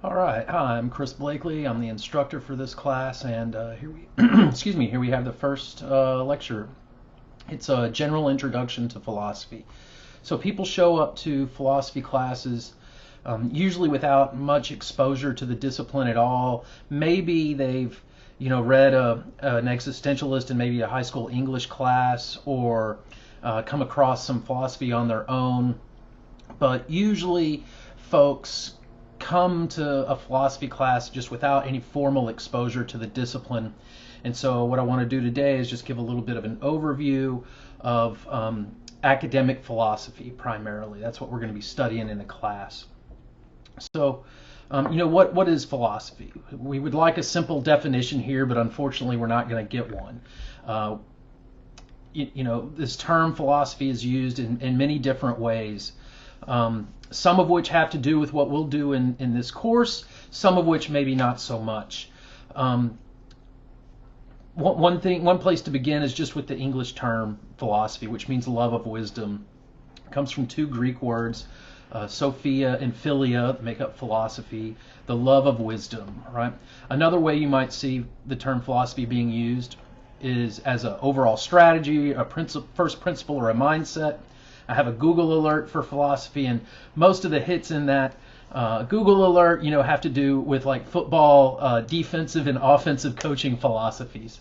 All right. Hi, I'm Chris Blakely. I'm the instructor for this class, and here we, excuse me, here we have the first lecture. It's a general introduction to philosophy. So people show up to philosophy classes usually without much exposure to the discipline at all. Maybe they've, read an existentialist in maybe a high school English class, or come across some philosophy on their own. But usually, folks come to a philosophy class just without any formal exposure to the discipline. And so what I want to do today is just give a little bit of an overview of academic philosophy primarily. That's what we're going to be studying in the class. So, what is philosophy? We would like a simple definition here, but unfortunately we're not going to get one. This term philosophy is used in many different ways. Some of which have to do with what we'll do in this course, some of which maybe not so much. One place to begin is just with the English term philosophy, which means love of wisdom. It comes from two Greek words, Sophia and Philia, that make up philosophy, the love of wisdom, right? Another way you might see the term philosophy being used is as an overall strategy, a first principle, or a mindset. I have a Google alert for philosophy, and most of the hits in that Google alert, have to do with like football, defensive and offensive coaching philosophies.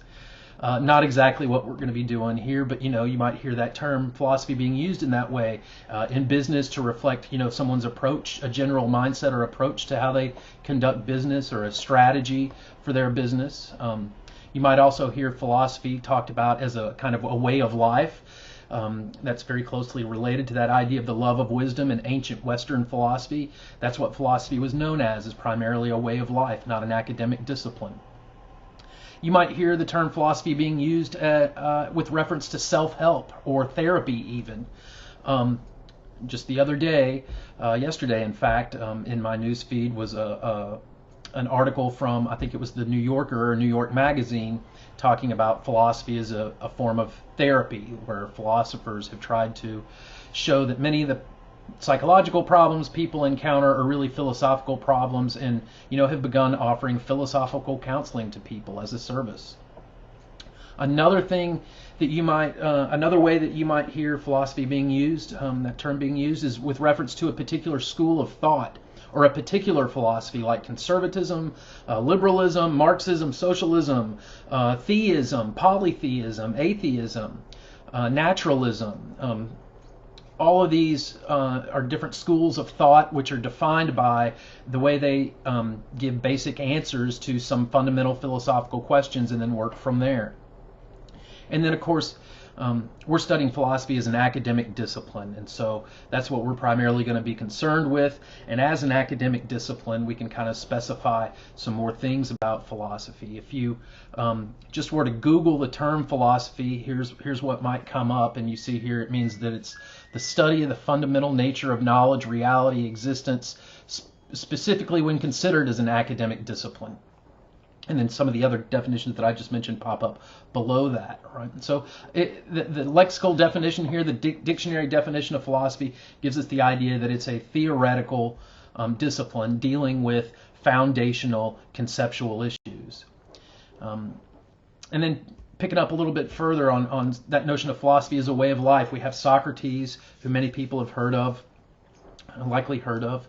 Not exactly what we're going to be doing here, but you might hear that term philosophy being used in that way in business to reflect, someone's approach, a general mindset or approach to how they conduct business, or a strategy for their business. You might also hear philosophy talked about as a kind of a way of life. That's very closely related to that idea of the love of wisdom in ancient Western philosophy. That's what philosophy was known as primarily a way of life, not an academic discipline. You might hear the term philosophy being used with reference to self-help or therapy even. Just the other day, yesterday in fact, in my news feed was an article from, I think it was the New Yorker or New York Magazine, talking about philosophy as a form of therapy, where philosophers have tried to show that many of the psychological problems people encounter are really philosophical problems, and have begun offering philosophical counseling to people as a service. Another thing that another way that you might hear philosophy being used, that term being used, is with reference to a particular school of thought or a particular philosophy, like conservatism, liberalism, Marxism, socialism, theism, polytheism, atheism, naturalism. All of these are different schools of thought which are defined by the way they give basic answers to some fundamental philosophical questions and then work from there. And then, of course, we're studying philosophy as an academic discipline, and so that's what we're primarily going to be concerned with. And as an academic discipline, we can kind of specify some more things about philosophy. If you just were to Google the term philosophy, here's what might come up, and you see here it means that it's the study of the fundamental nature of knowledge, reality, existence, specifically when considered as an academic discipline. And then some of the other definitions that I just mentioned pop up below that, right? So the lexical definition here, the dictionary definition of philosophy, gives us the idea that it's a theoretical discipline dealing with foundational conceptual issues. And then picking up a little bit further on that notion of philosophy as a way of life, we have Socrates, who many people have heard of, likely heard of,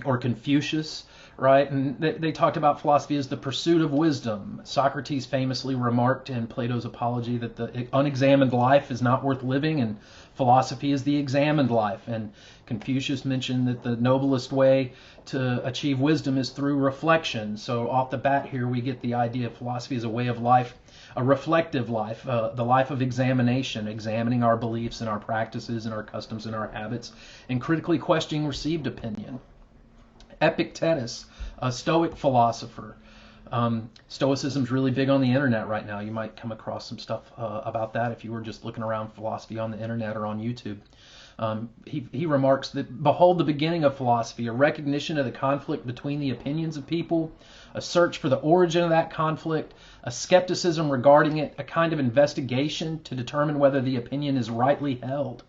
or Confucius, right? And they talked about philosophy as the pursuit of wisdom. Socrates famously remarked in Plato's Apology that the unexamined life is not worth living, and philosophy is the examined life. And Confucius mentioned that the noblest way to achieve wisdom is through reflection. So off the bat here, we get the idea of philosophy as a way of life, a reflective life, the life of examination, examining our beliefs and our practices and our customs and our habits, and critically questioning received opinion. Epictetus, a Stoic philosopher. Stoicism's really big on the internet right now. You might come across some stuff about that if you were just looking around philosophy on the internet or on YouTube. He remarks that, behold the beginning of philosophy, a recognition of the conflict between the opinions of people, a search for the origin of that conflict, a skepticism regarding it, a kind of investigation to determine whether the opinion is rightly held.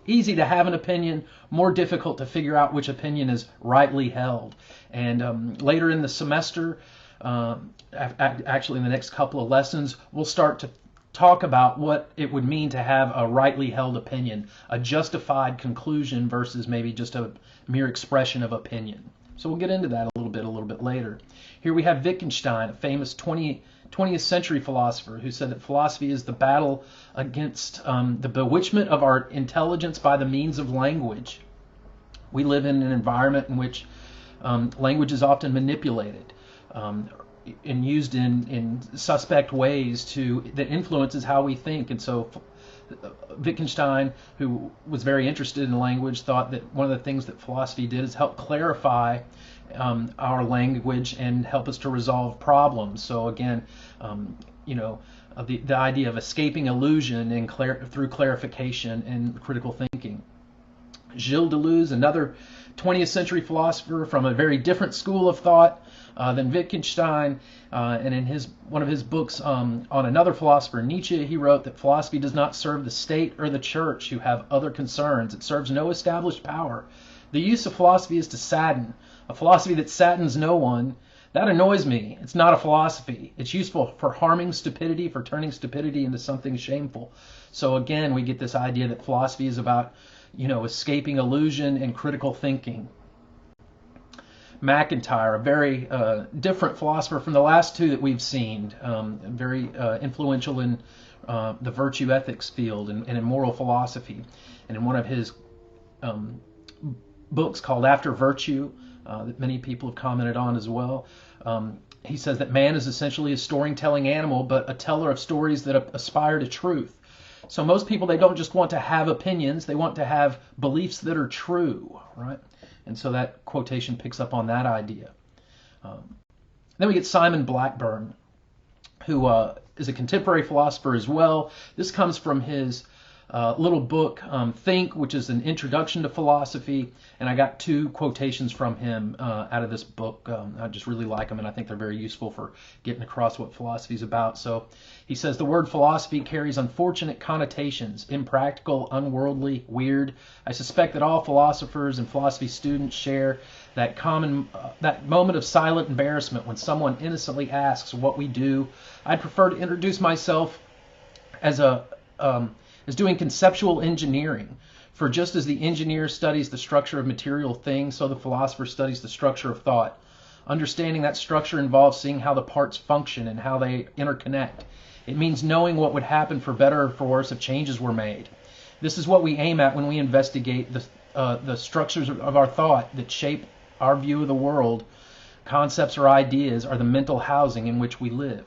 Easy to have an opinion, more difficult to figure out which opinion is rightly held. And later in the semester, actually in the next couple of lessons, we'll start to talk about what it would mean to have a rightly held opinion, a justified conclusion versus maybe just a mere expression of opinion. So we'll get into that a little bit later. Here we have Wittgenstein, a famous 20th century philosopher, who said that philosophy is the battle against the bewitchment of our intelligence by the means of language. We live in an environment in which language is often manipulated and used in suspect ways that influences how we think. And so Wittgenstein, who was very interested in language, thought that one of the things that philosophy did is help clarify our language and help us to resolve problems. So again, the idea of escaping illusion and through clarification and critical thinking. Gilles Deleuze, another 20th century philosopher from a very different school of thought than Wittgenstein, and in one of his books on another philosopher, Nietzsche, he wrote that philosophy does not serve the state or the church, who have other concerns. It serves no established power. The use of philosophy is to sadden. A philosophy that saddens no one, that annoys me. It's not a philosophy. It's useful for harming stupidity, for turning stupidity into something shameful. So again, we get this idea that philosophy is about, escaping illusion and critical thinking. MacIntyre, a very different philosopher from the last two that we've seen, very influential in the virtue ethics field and in moral philosophy. And in one of his books called After Virtue, that many people have commented on as well, he says that man is essentially a storytelling animal, but a teller of stories that aspire to truth. So most people, they don't just want to have opinions, they want to have beliefs that are true, right? And so that quotation picks up on that idea. Then we get Simon Blackburn, who is a contemporary philosopher as well. This comes from his little book, Think, which is an introduction to philosophy. And I got two quotations from him out of this book. I just really like them, and I think they're very useful for getting across what philosophy is about. So he says, the word philosophy carries unfortunate connotations, impractical, unworldly, weird. I suspect that all philosophers and philosophy students share that that moment of silent embarrassment when someone innocently asks what we do. I'd prefer to introduce myself as doing conceptual engineering. For just as the engineer studies the structure of material things, so the philosopher studies the structure of thought. Understanding that structure involves seeing how the parts function and how they interconnect. It means knowing what would happen for better or for worse if changes were made. This is what we aim at when we investigate the structures of our thought that shape our view of the world. Concepts or ideas are the mental housing in which we live.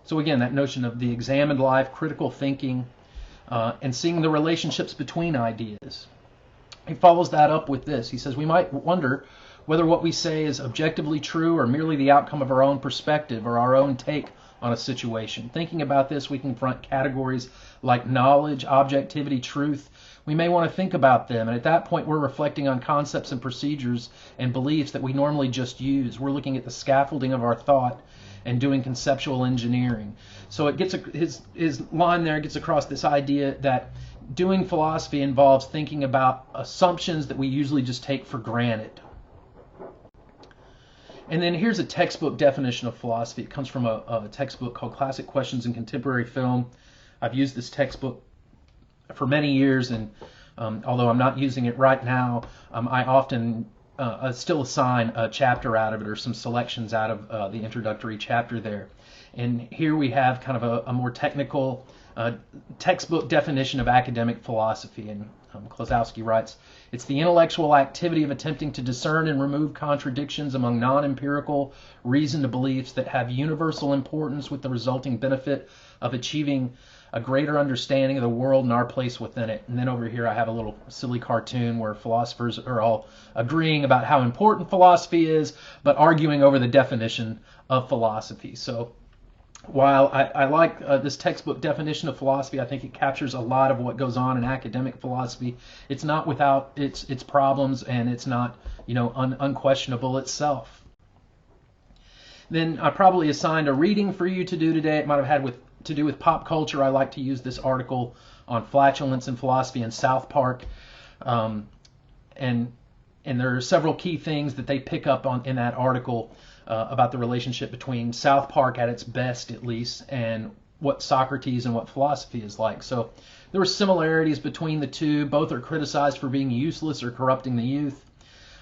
So again, that notion of the examined life, critical thinking, and seeing the relationships between ideas. He follows that up with this. He says, we might wonder whether what we say is objectively true or merely the outcome of our own perspective or our own take on a situation. Thinking about this, we confront categories like knowledge, objectivity, truth. We may want to think about them, and at that point we're reflecting on concepts and procedures and beliefs that we normally just use. We're looking at the scaffolding of our thought and doing conceptual engineering. So it gets his line there gets across this idea that doing philosophy involves thinking about assumptions that we usually just take for granted. And then here's a textbook definition of philosophy. It comes from a textbook called Classic Questions in Contemporary Film. I've used this textbook for many years, and although I'm not using it right now, I often still assign a chapter out of it or some selections out of the introductory chapter there. And here we have kind of a more technical textbook definition of academic philosophy. And Klosowski writes, it's the intellectual activity of attempting to discern and remove contradictions among non-empirical reasoned beliefs that have universal importance with the resulting benefit of achieving a greater understanding of the world and our place within it. And then over here I have a little silly cartoon where philosophers are all agreeing about how important philosophy is, but arguing over the definition of philosophy. So while I like this textbook definition of philosophy, I think it captures a lot of what goes on in academic philosophy. It's not without its problems, and it's not unquestionable itself. Then I probably assigned a reading for you to do today. It might have had to do with pop culture. I like to use this article on flatulence in philosophy in South Park, and there are several key things that they pick up on in that article about the relationship between South Park at its best, at least, and what Socrates and what philosophy is like. So there were similarities between the two. Both are criticized for being useless or corrupting the youth.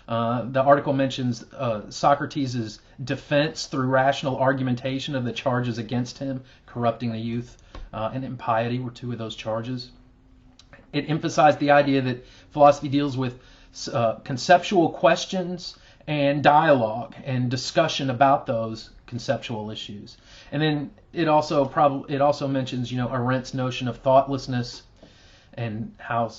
The article mentions Socrates' defense through rational argumentation of the charges against him, corrupting the youth, and impiety were two of those charges. It emphasized the idea that philosophy deals with conceptual questions and dialogue and discussion about those conceptual issues. And then it also mentions, Arendt's notion of thoughtlessness, and how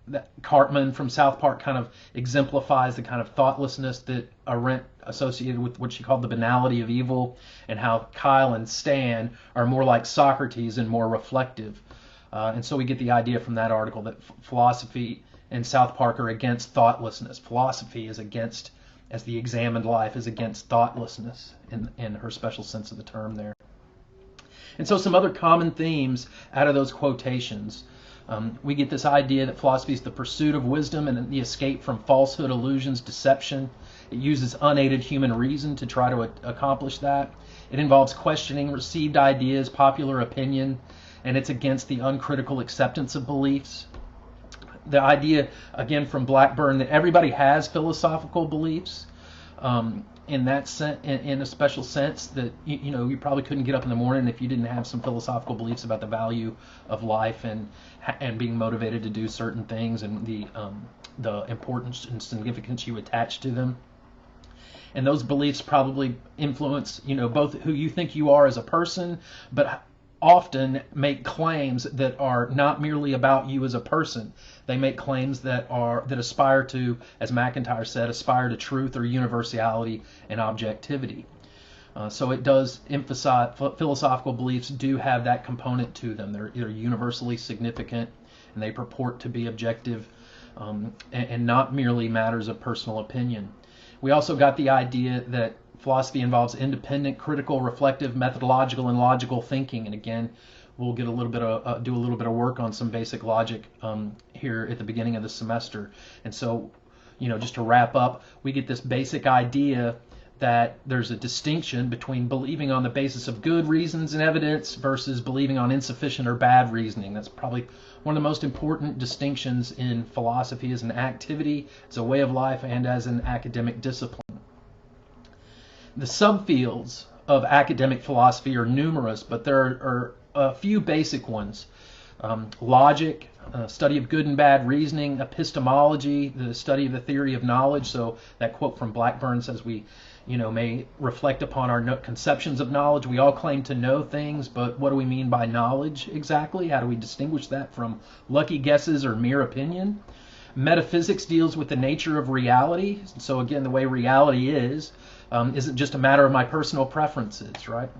that Cartman from South Park kind of exemplifies the kind of thoughtlessness that Arendt associated with what she called the banality of evil, and how Kyle and Stan are more like Socrates and more reflective. And so we get the idea from that article that philosophy and South Park are against thoughtlessness. Philosophy is against, as the examined life is against thoughtlessness in her special sense of the term there. And so some other common themes out of those quotations. We get this idea that philosophy is the pursuit of wisdom and the escape from falsehood, illusions, deception. It uses unaided human reason to try to accomplish that. It involves questioning received ideas, popular opinion, and it's against the uncritical acceptance of beliefs. The idea, again, from Blackburn, that everybody has philosophical beliefs, in that sense, in a special sense, that you probably couldn't get up in the morning if you didn't have some philosophical beliefs about the value of life and being motivated to do certain things, and the importance and significance you attach to them. And those beliefs probably influence, both who you think you are as a person, but often make claims that are not merely about you as a person. They make claims that aspire to, as MacIntyre said, aspire to truth or universality and objectivity. So it does emphasize, philosophical beliefs do have that component to them. They're universally significant, and they purport to be objective, and not merely matters of personal opinion. We also got the idea that philosophy involves independent, critical, reflective, methodological, and logical thinking. And again, we'll get do a little bit of work on some basic logic here at the beginning of the semester. And so, just to wrap up, we get this basic idea that there's a distinction between believing on the basis of good reasons and evidence versus believing on insufficient or bad reasoning. That's probably one of the most important distinctions in philosophy as an activity, as a way of life, and as an academic discipline. The subfields of academic philosophy are numerous, but there are a few basic ones. Logic, study of good and bad reasoning; epistemology, the study of the theory of knowledge. So that quote from Blackburn says we, may reflect upon our conceptions of knowledge. We all claim to know things, but what do we mean by knowledge exactly? How do we distinguish that from lucky guesses or mere opinion? Metaphysics deals with the nature of reality. So again, the way reality isn't just a matter of my personal preferences, right?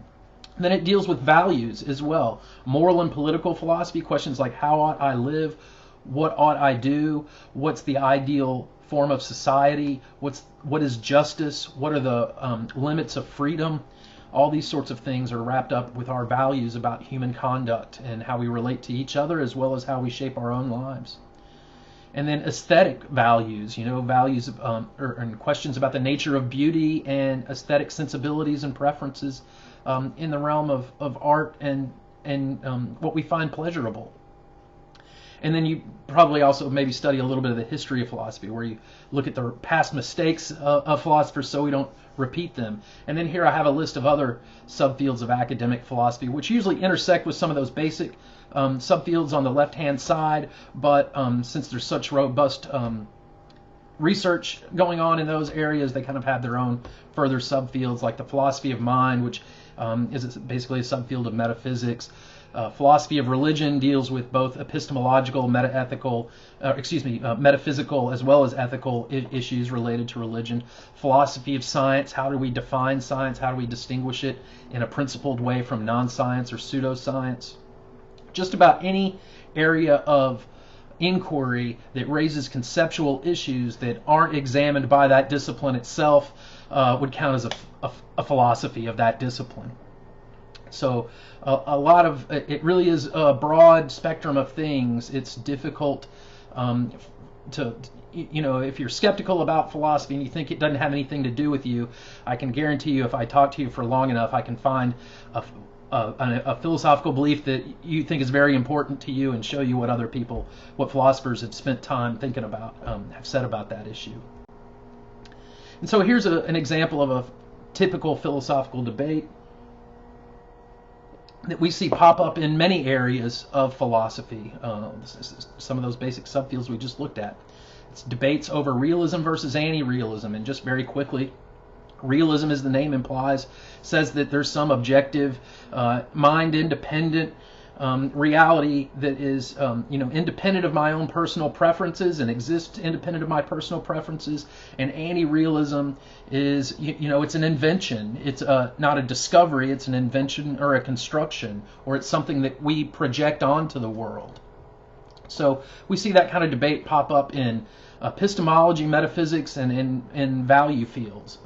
And then it deals with values as well. Moral and political philosophy, questions like how ought I live, what ought I do, what's the ideal form of society, what is justice, what are the limits of freedom. All these sorts of things are wrapped up with our values about human conduct and how we relate to each other, as well as how we shape our own lives. And then aesthetic values, values and questions about the nature of beauty and aesthetic sensibilities and preferences in the realm of art and what we find pleasurable. And then you probably also maybe study a little bit of the history of philosophy, where you look at the past mistakes of philosophers so we don't repeat them. And then here I have a list of other subfields of academic philosophy, which usually intersect with some of those basic subfields on the left-hand side, but since there's such robust research going on in those areas, they kind of have their own further subfields, like the philosophy of mind, which is basically a subfield of metaphysics. Philosophy of religion deals with both epistemological, metaphysical, as well as ethical issues related to religion. Philosophy of science, how do we define science? How do we distinguish it in a principled way from non-science or pseudoscience? Just about any area of inquiry that raises conceptual issues that aren't examined by that discipline itself would count as a philosophy of that discipline. So a lot of it really is a broad spectrum of things. It's difficult to, if you're skeptical about philosophy and you think it doesn't have anything to do with you, I can guarantee you if I talk to you for long enough, I can find a philosophical belief that you think is very important to you and show you what philosophers have spent time thinking about, have said about that issue. And so here's an example of a typical philosophical debate that we see pop up in many areas of philosophy. Some of those basic subfields we just looked at. It's debates over realism versus anti-realism. And just very quickly, realism, as the name implies, says that there's some objective, mind-independent reality that is, independent of my own personal preferences and exists independent of my personal preferences. And anti-realism is, it's an invention. It's not a discovery. It's an invention or a construction, or it's something that we project onto the world. So we see that kind of debate pop up in epistemology, metaphysics, and in value fields.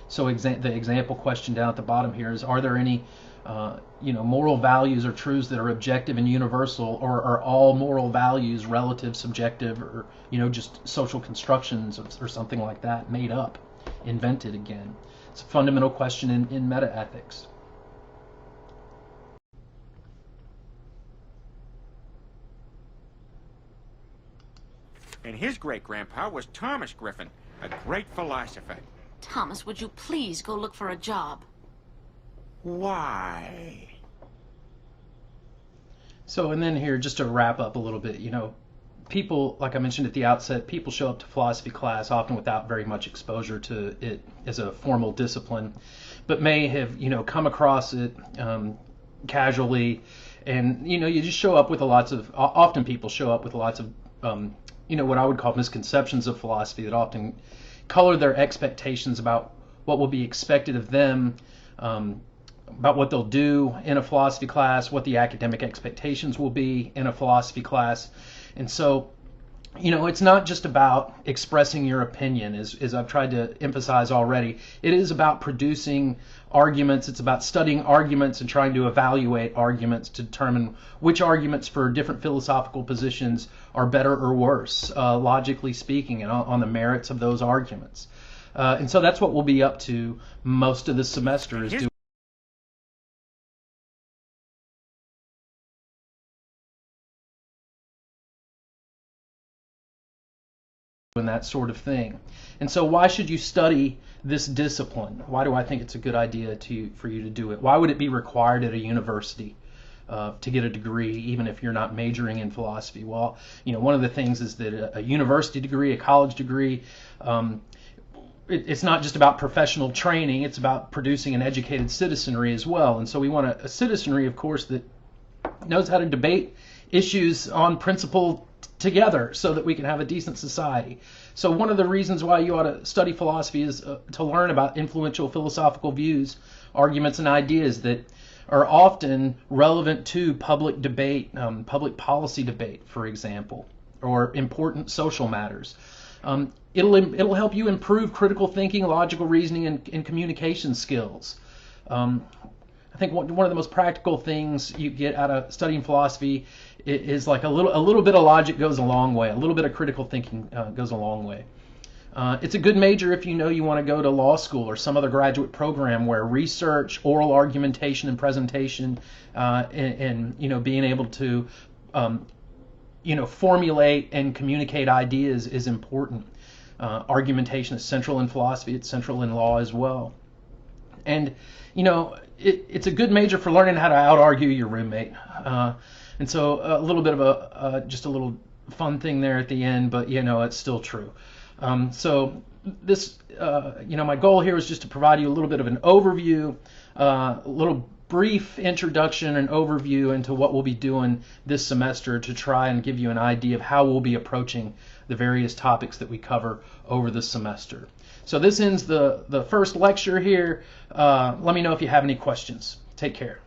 So the example question down at the bottom here is: are there any moral values or truths that are objective and universal, or are all moral values relative, subjective, or just social constructions or something like that, made up, invented again? It's a fundamental question in metaethics. And his great-grandpa was Thomas Griffin, a great philosopher. Thomas, would you please go look for a job? Why? So, and then here, just to wrap up a little bit, people, like I mentioned at the outset, people show up to philosophy class often without very much exposure to it as a formal discipline, but may have, come across it casually, and, you just show up with often people show up with lots of, what I would call misconceptions of philosophy that often color their expectations about what will be expected of them, about what they'll do in a philosophy class, what the academic expectations will be in a philosophy class. And so, it's not just about expressing your opinion, as I've tried to emphasize already. It is about producing arguments. It's about studying arguments and trying to evaluate arguments to determine which arguments for different philosophical positions are better or worse, logically speaking, and on the merits of those arguments. And so that's what we'll be up to most of the semester, is doing that sort of thing. And so why should you study this discipline? Why do I think it's a good idea for you to do it? Why would it be required at a university to get a degree, even if you're not majoring in philosophy? Well, one of the things is that a university degree, a college degree, it's not just about professional training, it's about producing an educated citizenry as well. And so we want a citizenry, of course, that knows how to debate issues on principle together so that we can have a decent society. So one of the reasons why you ought to study philosophy is to learn about influential philosophical views, arguments, and ideas that are often relevant to public debate, public policy debate, for example, or important social matters. It'll help you improve critical thinking, logical reasoning, and communication skills. I think one of the most practical things you get out of studying philosophy is like a little bit of logic goes a long way. A little bit of critical thinking goes a long way. It's a good major if you want to go to law school or some other graduate program where research, oral argumentation, and presentation, and being able to formulate and communicate ideas is important. Argumentation is central in philosophy. It's central in law as well. And it's a good major for learning how to out-argue your roommate. And so a little bit of just a little fun thing there at the end, but it's still true. So this, my goal here is just to provide you a little bit of an overview, a little brief introduction and overview into what we'll be doing this semester to try and give you an idea of how we'll be approaching the various topics that we cover over the semester. So this ends the first lecture here. Let me know if you have any questions. Take care.